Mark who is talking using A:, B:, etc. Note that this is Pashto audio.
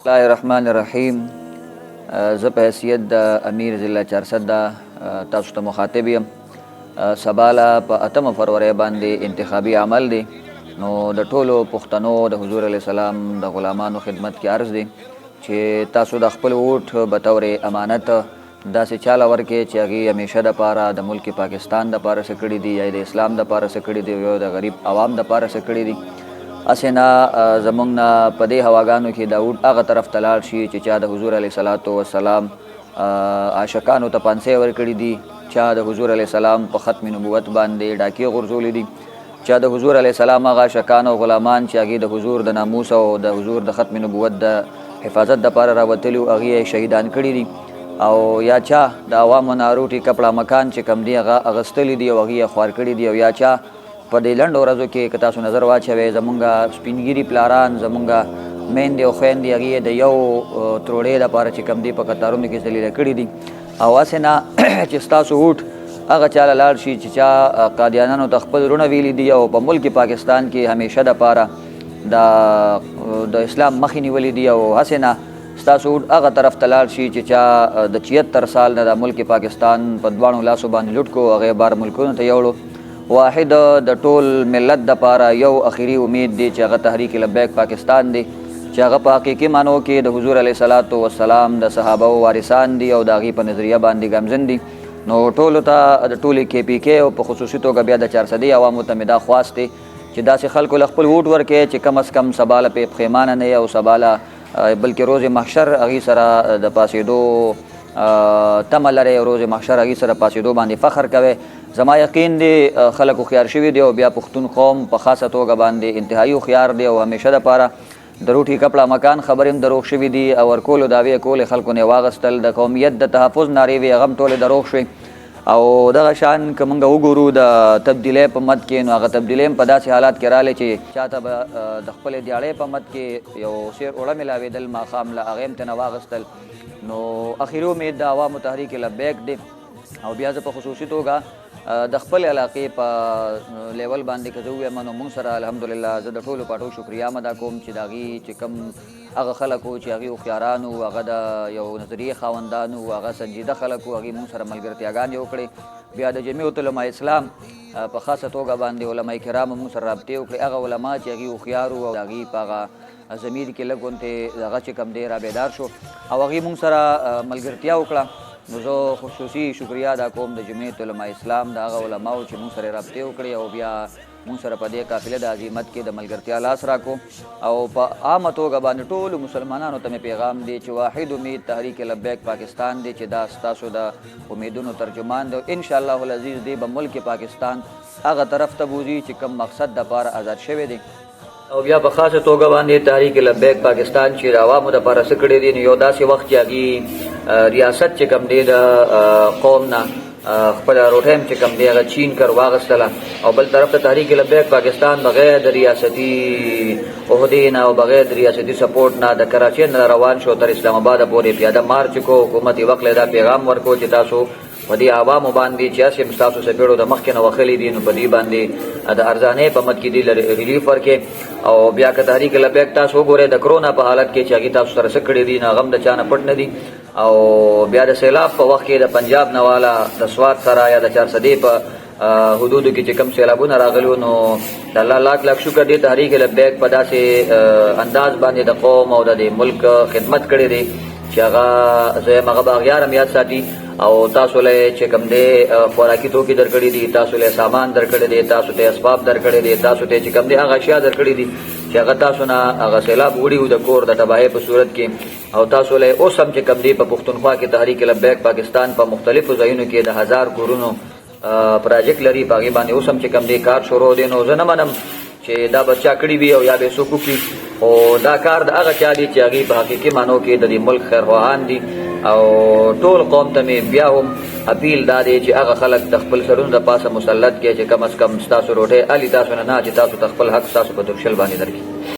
A: الله الرحمن الرحیم. زه په حیثیت د امیر ضلع 400 تاسو ته مخاطب یم. سباله په 8 فروری باندې انتخابي عمل دی، نو د ټولو پښتنو د حضور علیه السلام د غلامانو خدمت کې عرض دی چې تاسو د خپل ووټ به طور امانت داسې چاله ورکړئ چې هغې همیشه دپاره د ملک پاکستان دپاره څه کړي دي، یا د اسلام دپاره څه کړي دي، یا د غریب عوام دپاره څه کړي دي. هسې نه زموږ نه په دې هواګانو کې دا ووټ هغه طرف ته لاړ شي چې چا د حضور علیه صلات وسلام عاشقانو ته پانسۍ ورکړي دي، چا د حضور علیه السلام په ختم نبوت باندې ډاکې غورځولي دي، چا د حضور علیه السلام هغه عاشقان او غلامان چې هغې د حضور د ناموس او د حضور د ختم نبوت د حفاظت دپاره راوتلي وو هغې یې شهیدان کړي دي، او یا چا د عوامو نه روټي کپړه مکان چې کم دی هغه اغوستلي دي او هغې یې خوار کړي دي، او یا چا په دې لنډو ورځو کې که تاسو نظر واچوئ زمونږ سپینګیري پلاران، زمونږ میندې او خویندې هغې د یو تروړې دپاره چې کم دی په قطارونو کې ذلیله کړي دي. او هسې نه چې ستاسو ووټ هغه چاله لاړ شي چې چا قادیانانو ته خپل وروڼه ویلي دي او په ملک پاکستان کې همیشه دپاره د اسلام مخې نیولي دي، او هسې نه ستاسو ووټ هغه طرف ته لاړ شي چې چا د 76 سال نه د ملک پاکستان په دواړو لاسو باندې لوټ کو، هغې بار ملکونو ته یوړو. واحد د ټول ملت دپاره یو اخري امید دی چې هغه تحریک لبیک پاکستان دی، چې هغه په حقیقي معنو کې د حضور علیه صلات وسلام د صحابه وارثان دي او د هغې په نظریه باندې ګامزن دي. نو ټولو ته د ټولې KPK او په خصوصي توګه بیا د 400 عوامو ته مې دا خواست دی چې داسې خلکو له خپل ووټ ورکړي چې کم از کم سباله پې پښیمانه نه او سباله بلکې روز محشر هغې سره د پاسېدو تمه لرئ، روز محشر هغې سره پاسېدو باندې فخر کوئ. زما یقین دی خلک هوښیار شوي دي او بیا پښتون قوم په خاصه توګه باندې انتهایي هوښیار دی او همیشه دپاره د روټي کپړه مکان خبرې هم دروغ شوي دي او ورکولو دعوې کولې خلکو نه واغستل، د قومیت د تحفظ نارې وې هغه هم ټولې دروغ شوې. او دغه شان که موږ وګورو د تبدیلۍ په مد کې، نو هغه تبدیلۍ هم په داسې حالات کې راغلی چې چاته به د خپلې دیاړۍ په مد کې یو سیر اوړه میلاوېدل ماښام له هغې هم ترنه واغستل. نو اخري امید د عوامو تحریک لبیک دی. او بیا زه په خصوصي توګه د خپل علاقې په لیول باندې که زه ووایم نو موږ سره الحمدلله زه د ټولو پاټو شکریا ادا کوم چې د هغې چې کوم هغه خلک وو چې هغې هوښیاران وو، هغه د یو نظریې خاوندان وو، هغه سنجیده خلک وو، هغې موږ سره ملګرتیاګانې وکړې. بیا د جمیعة علما اسلام په خاصه توګه باندې علما کرامو موږ سره رابطې وکړې. هغه علما چې هغې هوښیار وو او د هغې په هغه ضمیر کې لږ غوندې هغه چې کوم دی رابیدار شو او هغې موږ سره ملګرتیا وکړه. نو زه خصوصي شکریا ادا کوم د جمیعة علما اسلام د هغه علماو چې موږ سره رابطې وکړې او بیا موږ سره په دې قافله د عظمت کې د ملګرتیا لاس راکو. او په عامه توګه باندې ټولو مسلمانانو ته مې پیغام دی چې واحد امید تحریک لبیک پاکستان دی، چې دا ستاسو د امیدونو ترجمان دی. انشاءالله العزیز دی به ملک پاکستان هغه طرف ته بوځي چې کوم مقصد دپاره آزاد شوی دی. او بیا په خاصه توګه باندې تحریک لبیک پاکستان چې د عوامو دپاره څه کړی دی، نو یو داسې وخت چې هغې ریاست چې کوم دی د قوم نه خپله روټۍ هم چې کوم دی هغه چین کر واغستله، او بل طرف ته تحریک لبیک پاکستان بغیر د ریاستي عهدې نه او بغیر د ریاستي سپورټ نه د کراچۍ نه روان شو تر اسلام آباده پورې پیاده مارچ کو. حکومت یې وکړی دا پیغام ورکو چې تاسو په دې عوامو باندې چې هسې هم ستاسو څپېړو د مخکې نه وښلي دي، نو په دې باندې د ارزانۍ په مد کې دې ریلیف ورکړي. او بیا که تحریک لبیک تاسو وګورئ د کرونا په حالت کې چې هغې تاسو سره څه کړي دي، نو هغه هم د چا نه پټ نه دي. او بیا د سیلاب په وخت کې د پنجاب نه والا د سوات سره یا د 400 په حدودو کې چې کوم سیلابونه راغلي، نو د الله لاک لاک شکر دی تحریک لبیک په داسې انداز باندې د قوم او د ملک خدمت کړی دی چې هغه زه هغه به اغیار هم یاد ساتي. او تاسو له چې کوم دی خوراکي توکي درکړي دي، تاسو له سامان درکړي دي، تاسو ته اسباب درکړي دي، تاسو ته چې کوم دی هغه اشیا درکړي دي چې هغه تاسو نه هغه سیلاب وړي وو د کور د تباهۍ په صورت کې. او تاسو له اوس هم چې کوم دی په پښتونخوا کې تحریک لبیک پاکستان په مختلفو ځایونو کې د 1000 کورونو پراجیکټ لري، په هغې باندې اوس هم چې کوم دی کار شروع دی. نو زه نه منم چې دا به چا کړي وي او یا به څوک وکړي، خو دا کار د هغه چا دی چې هغې په حقیقي معنو کې د دې ملک خیرخواهان دي. او ټول قوم ته مې بیا هم اپیل دا دی چې هغه خلک د خپل سرونو د پاسه مسلط کړي چې کم از کم ستاسو روټۍ الي تاسو نه چې تاسو ته خپل حق ستاسو په درشل باندې درکړي.